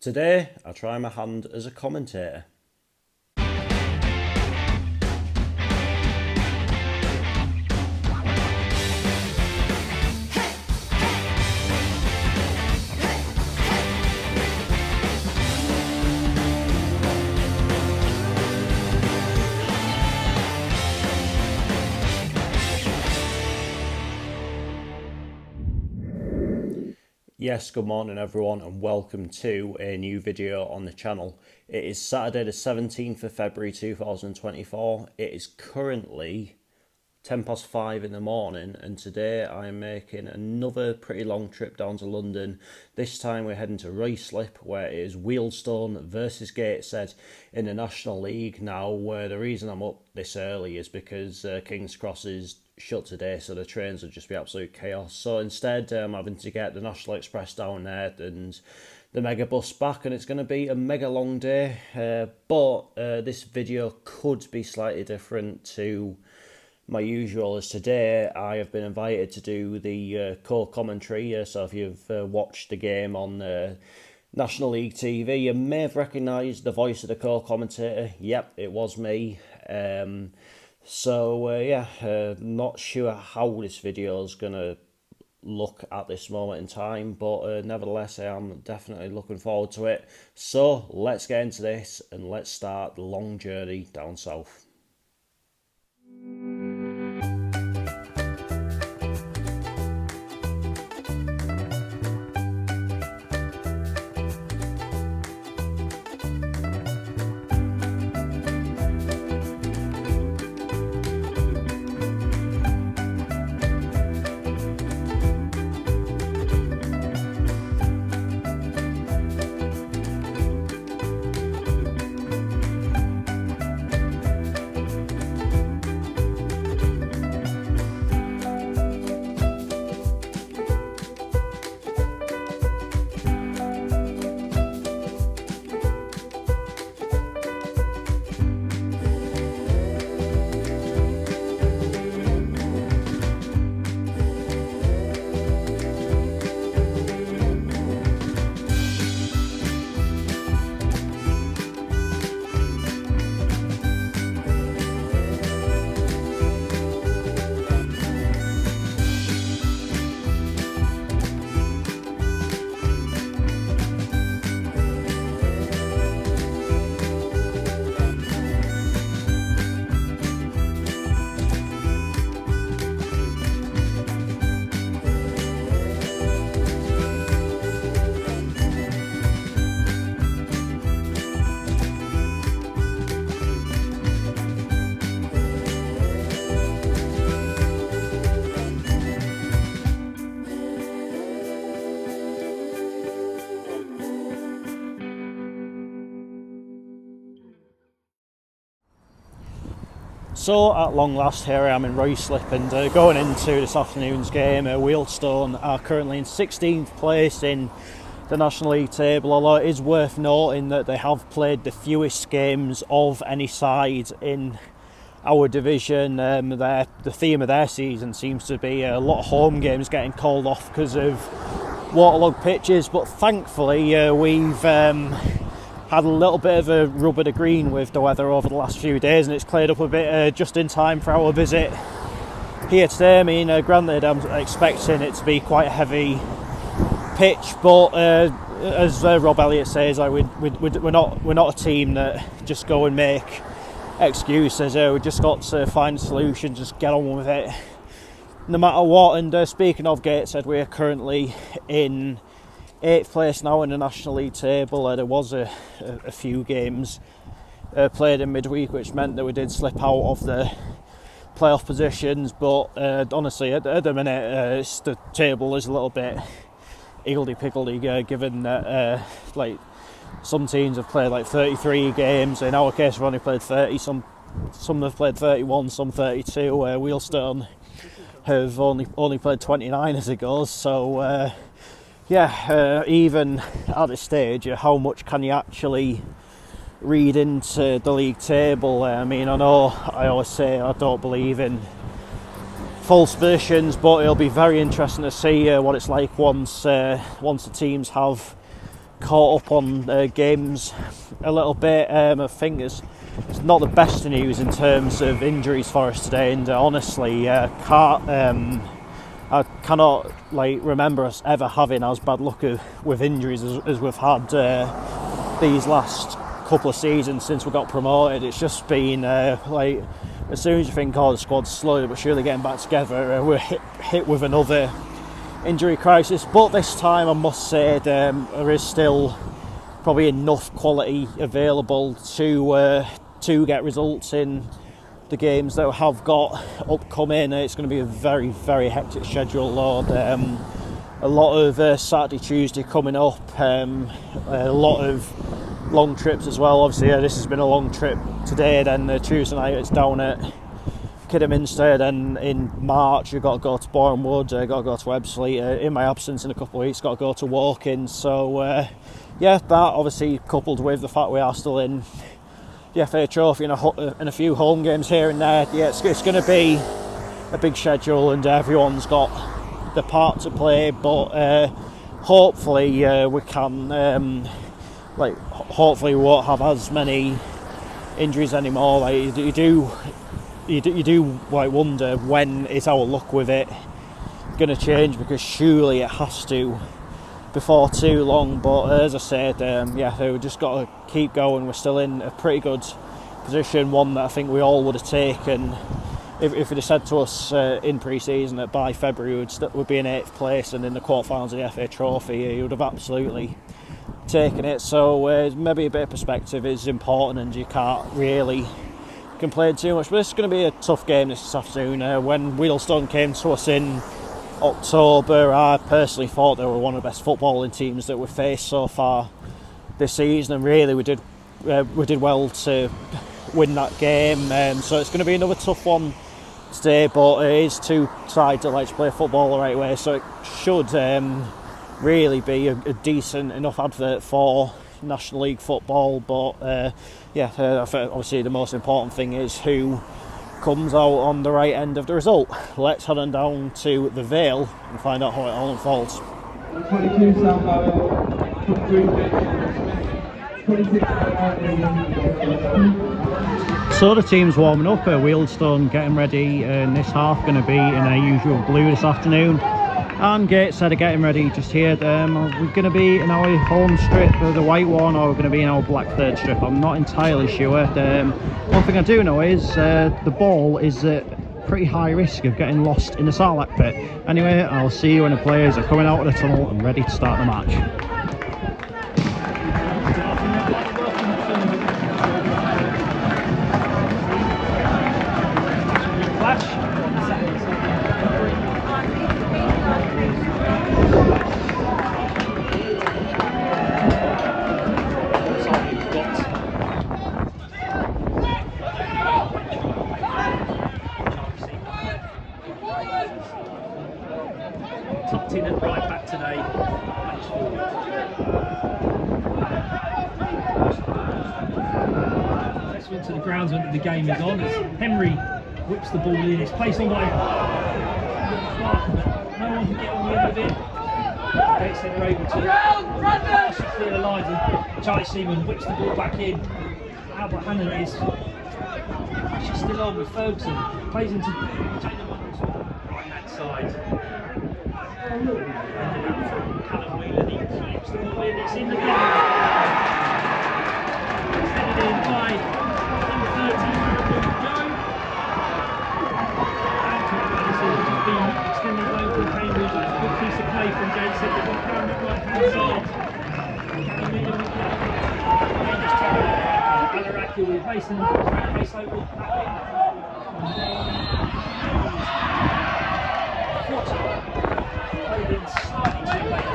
Today, I try my hand as a commentator. Yes, good morning everyone and welcome to a new video on the channel. It is Saturday the 17th of February 2024. It is currently 5:10 in the morning and today I am making another pretty long trip down to London. This time we're heading to Ruislip where it is Wealdstone versus Gateshead in the National League. Now the reason I'm up this early is because King's Cross is shut today, so the trains would just be absolute chaos. So instead I'm having to get the National Express down there and the mega bus back, and it's going to be a mega long day, but this video could be slightly different to my usual, as today I have been invited to do the co-commentary. So if you've watched the game on National League TV, you may have recognised the voice of the co-commentator. Yep, it was me. Not sure how this video is going to look at this moment in time, but nevertheless I am definitely looking forward to it. So let's get into this and let's start the long journey down south. So at long last, here I am in Ruislip, and going into this afternoon's game, Wealdstone are currently in 16th place in the National League table, although it is worth noting that they have played the fewest games of any side in our division. The theme of their season seems to be a lot of home games getting called off because of waterlogged pitches, but thankfully we've had a little bit of a rub of the green with the weather over the last few days, and it's cleared up a bit just in time for our visit here today. I mean, granted, I'm expecting it to be quite a heavy pitch, but as Rob Elliott says, we're not a team that just go and make excuses. We've just got to find a solution, just get on with it, no matter what. And speaking of Gateshead, we are currently in 8th place now in the National League table. There was a few games played in midweek, which meant that we did slip out of the playoff positions, but honestly at the minute the table is a little bit higgledy-piggledy, given that some teams have played like 33 games. In our case we've only played 30, some have played 31, some 32. Wealdstone have only played 29 as it goes, so even at this stage, how much can you actually read into the league table? I mean, I know I always say I don't believe in false positions, but it'll be very interesting to see what it's like once the teams have caught up on games a little bit. I think it's not the best news in terms of injuries for us today, and honestly, I cannot remember us ever having as bad luck with injuries as we've had these last couple of seasons since we got promoted. It's just been as soon as you think, the squad's slowly but surely getting back together, we're hit with another injury crisis. But this time, I must say, there is still probably enough quality available to get results in the games that we have got upcoming. It's going to be a very, very hectic schedule, Lord. A lot of Saturday, Tuesday coming up, a lot of long trips as well. Obviously, this has been a long trip today, then Tuesday night it's down at Kidderminster, then in March you've got to go to Boreham Wood, got to go to Ebbsfleet, in my absence in a couple of weeks got to go to Woking. So that obviously coupled with the fact we are still in the FA Trophy and a few home games here and there, it's going to be a big schedule and everyone's got the part to play, but hopefully we can hopefully we won't have as many injuries anymore. You do wonder when is our luck with it going to change, because surely it has to before too long. But as I said, we've just got to keep going. We're still in a pretty good position, one that I think we all would have taken if it had said to us in pre-season that by February we'd be in 8th place and in the quarterfinals of the FA Trophy. You would have absolutely taken it. So maybe a bit of perspective is important, and you can't really complain too much. But this is going to be a tough game this afternoon. When Wealdstone came to us in October, I personally thought they were one of the best footballing teams that we've faced so far this season, and really we did well to win that game. So it's going to be another tough one today, but it is two sides that like to play football the right way, so it should really be a decent enough advert for National League football. But obviously the most important thing is who comes out on the right end of the result. Let's head on down to the Vale and find out how it all unfolds. 22 Sam Barrow, 26 So the team's warming up. Wealdstone getting ready in this half, going to be in their usual blue this afternoon. And Gateshead are getting ready just here. We're going to be in our home strip, the white one, or we're going to be in our black third strip. I'm not entirely sure. One thing I do know is the ball is at pretty high risk of getting lost in the Sarlacc pit. Anyway, I'll see you when the players are coming out of the tunnel and ready to start the match. Tucked in at right back today. Let's go to the grounds when the game is on. As Henry whips the ball in, it's placed on by no one can get on the end of it. Gateshead are able to pass it clear the lines, and Charlie Seaman whips the ball back in. Albert Hannon is she's still on with Ferguson, plays into right hand side. Callum Whelan, he keeps the ball in, it's in the game. It's headed in by number 13, Joe. And just been extending low from Cambridge. That's a good piece of play from Gateshead. They've got Callum at right hand side. Callum Whelan with Alaraki with Mason, base over back in. Slightly too late.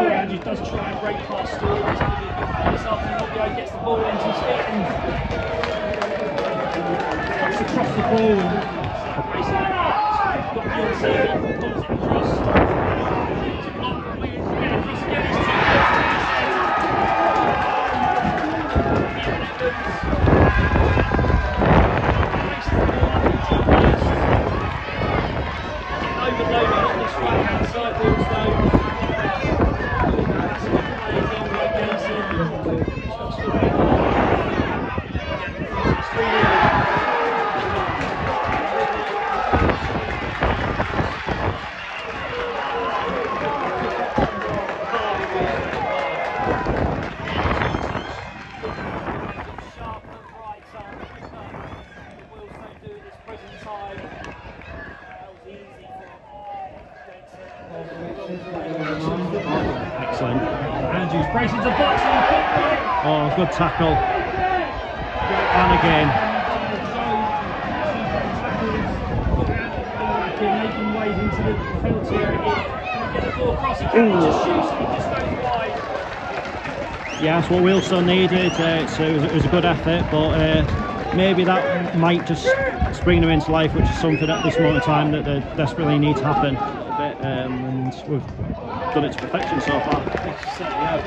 Andrew does try and break past Stewart. It's going to be a good play this afternoon. Obio gets the ball into his feet and cuts across the ball. Basically, got beyond serving, pulls it across. Get across again. Overloading on this right hand side, Wealdstone. That's a good issues. Brace into the box and he kicked it. Oh, good tackle. And again. Making ways into the penalty area. Get the ball across, he can't just shoot, so he just goes wide. Yeah, that's what Wealdstone needed. It was a good effort, but maybe that might just spring them into life, which is something at this moment in time that they desperately need to happen. And we've done it to perfection so far. Certainly have.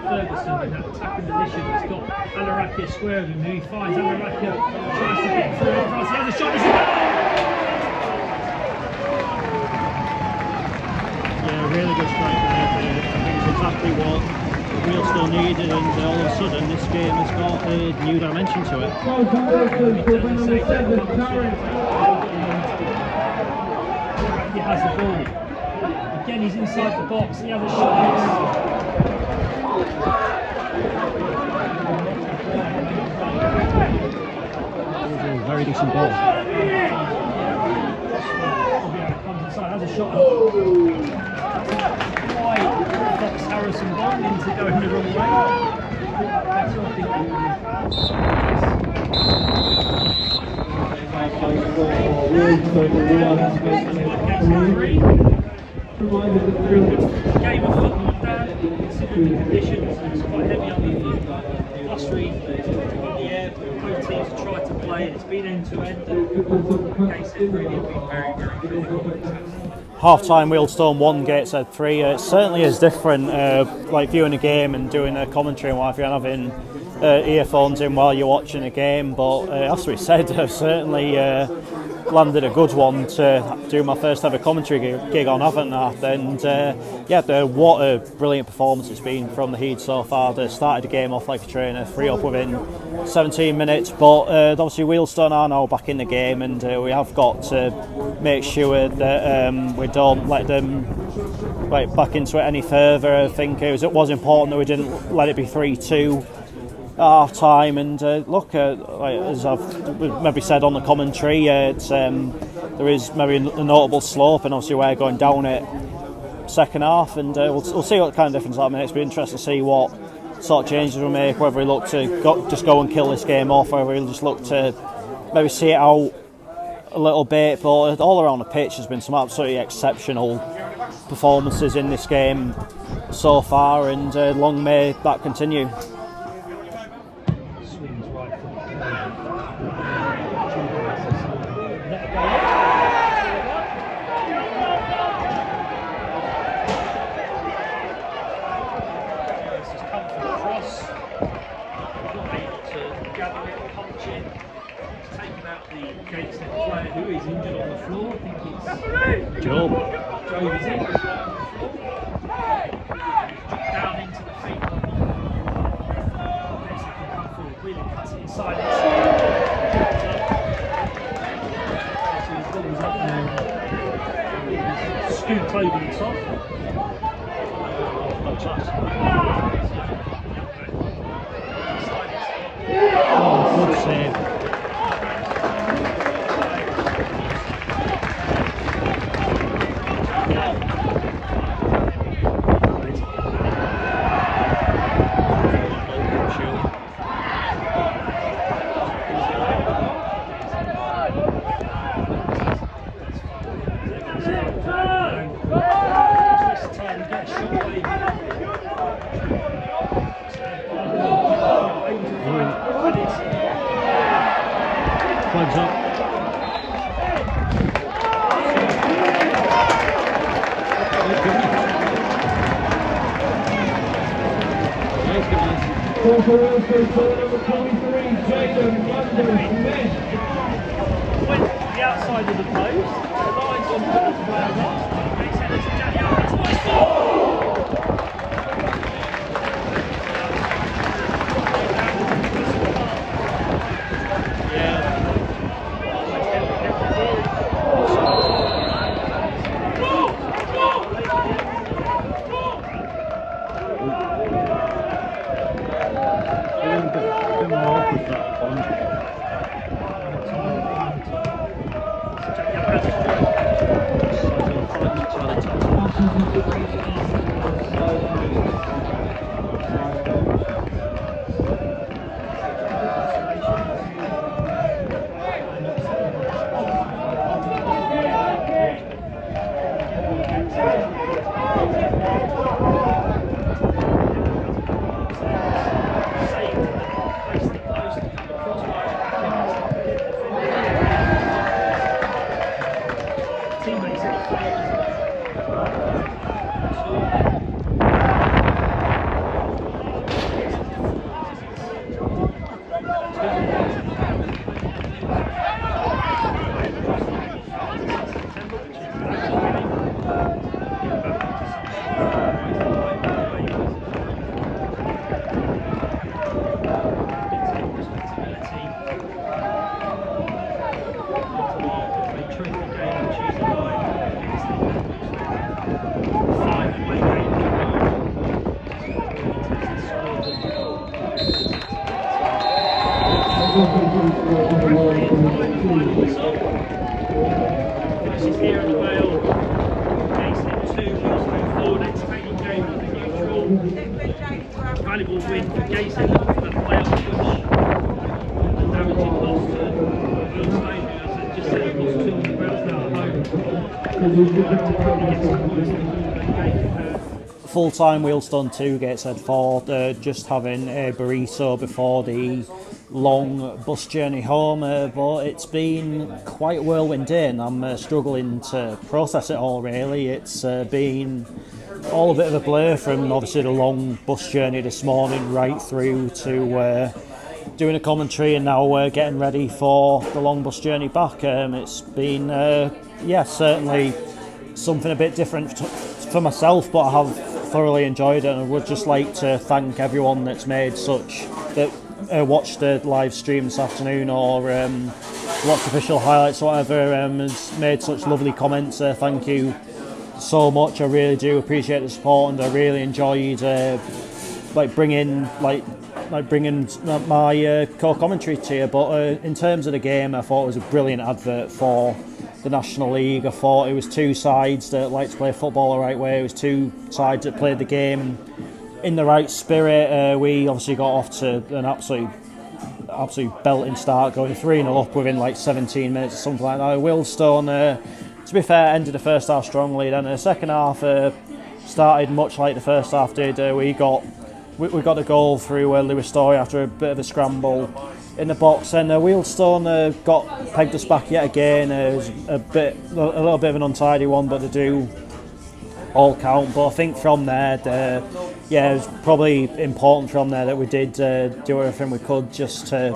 Ferguson in that attacking position. He's got Alaraka square of him, who he finds. Alaraka tries to get through across. He has a shot. It's a goal! Yeah, really good strike there. I think it's exactly what Wealdstone needed, and all of a sudden this game has got a new dimension to it. He has the ball. Again, he's inside the box. He has a shot. Very decent ball. Comes inside, has a shot. Wide Fox Harrison ball into going the wrong way. Game of football there, considering the conditions, it's quite heavy on the blustery in the air. Both teams have tried to play, it's been end to end, and Gateshead really have been very, very good. Half-time, Wealdstone 1, Gateshead 3. It certainly is different, like viewing a game and doing a commentary and what have you, and having earphones in while you're watching a game. But as we said, I've certainly landed a good one to do my first ever commentary gig on, haven't I? And what a brilliant performance it's been from the Heat so far. They started the game off like a trainer, 3 up within 17 minutes, but obviously Wealdstone are now back in the game, and we have got to make sure that we don't let them back into it any further. I think it was important that we didn't let it be 3-2 at half time, and as I've maybe said on the commentary, there is maybe a notable slope, and obviously we're going down it second half, and we'll see what kind of difference that makes. It'll be interesting to see what sort of changes we make, whether we look to just go and kill this game off, or whether we'll just look to maybe see it out a little bit. But all around the pitch there's been some absolutely exceptional performances in this game so far, and long may that continue. Swings right for this has come from the cross. Not able to gather it, punch it. It's taken out the Gateshead player who is injured on the floor. I think it's Job is in. Down into the feet. Really cuts it inside. So his ball was up there. Scooped over the top. Oh, good save. Flags up. Call for Wealdstone, player number 23, Jaden Smith. Went to the outside of the post, the line's on the player last. Gateshead is Jack Young, it's nice ball! Finishes here in the Vale. Gateshead 2, Wealdstone 4. Next taking game with the neutral. Valuable win for Gateshead, looking for the playoff push. The damaging loss to Wealdstone, who has just said lost 2 on the ground now at home. To probably get some points in the game. Full-time Wealdstone 2, Gateshead 4, just having a burrito before the long bus journey home, but it's been quite a whirlwind day and I'm struggling to process it all really. It's been all a bit of a blur from obviously the long bus journey this morning right through to doing a commentary and now getting ready for the long bus journey back. It's been, certainly something a bit different for myself, but I have thoroughly enjoyed it, and I would just like to thank everyone that's made that watched the live stream this afternoon or watched official highlights or whatever, has made such lovely comments. Thank you so much. I really do appreciate the support, and I really enjoyed bringing my co-commentary to you. But in terms of the game, I thought it was a brilliant advert for the National League. I thought it was two sides that like to play football the right way. It was two sides that played the game in the right spirit. We obviously got off to an absolute belting start, going 3-0 up within like 17 minutes or something like that. Wealdstone, to be fair, ended the first half strongly. Then the second half started much like the first half did. We got the goal through Lewis Story after a bit of a scramble in the box, and Wealdstone pegged us back yet again. It was a little bit of an untidy one, but they do all count. But I think from there, it was probably important from there that we did do everything we could just to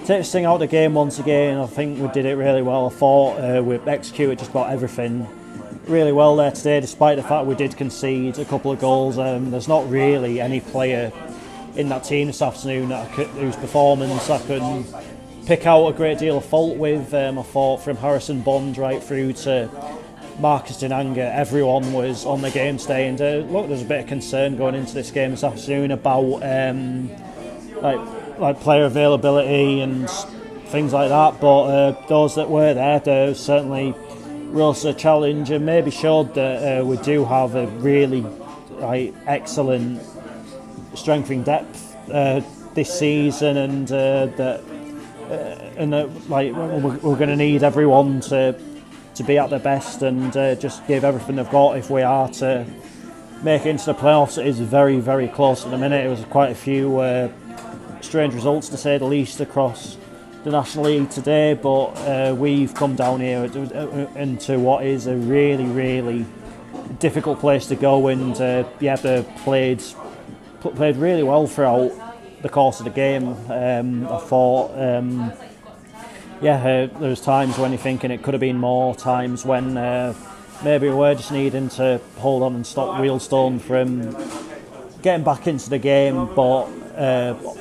take this thing out of the game once again. I think we did it really well. I thought we executed just about everything really well there today, despite the fact we did concede a couple of goals. There's not really any player in that team this afternoon whose performance I can pick out a great deal of fault with. I thought from Harrison Bond right through to Marcus Dinanga, everyone was on the game today, and look, there's a bit of concern going into this game this afternoon about like player availability and things like that, but those that were there certainly rose to the challenge and maybe showed that we do have a really excellent strength in depth this season, and we're going to need everyone to be at their best and just give everything they've got if we are to make it into the playoffs. It is very, very close at the minute. It was quite a few strange results to say the least across the National League today, but we've come down here into what is a really, really difficult place to go, and they played really well throughout the course of the game. I thought, there was times when you're thinking it could have been more, times when maybe we're just needing to hold on and stop Wealdstone from getting back into the game, but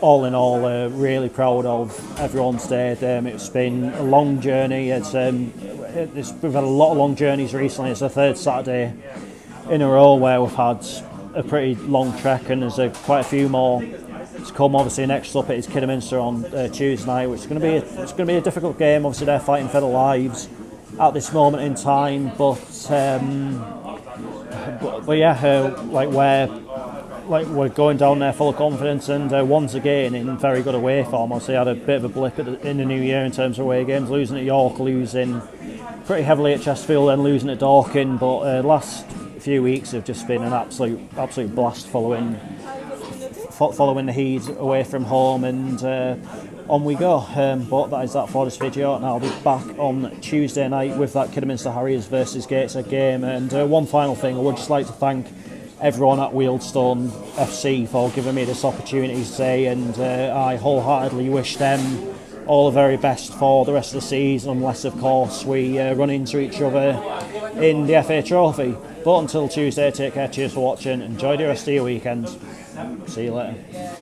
all in all, really proud of everyone stayed. It's been a long journey. We've had a lot of long journeys recently. It's the third Saturday in a row where we've had a pretty long trek, and there's quite a few more to come. Obviously, next up it is Kidderminster on Tuesday night, which is going to be a difficult game. Obviously, they're fighting for their lives at this moment in time, but we're going down there full of confidence, and once again in very good away form. Obviously, had a bit of a blip in the new year in terms of away games, losing at York, losing pretty heavily at Chesterfield, then losing at Dorking. But last few weeks have just been an absolute blast following the Heat away from home, and on we go. But that is that for this video, and I'll be back on Tuesday night with that Kidderminster Harriers versus Gateshead game. And one final thing, I would just like to thank everyone at Wealdstone FC for giving me this opportunity today, and I wholeheartedly wish them all the very best for the rest of the season, unless of course we run into each other in the FA Trophy. But until Tuesday, take care, cheers for watching, enjoy the rest of your weekend, see you later.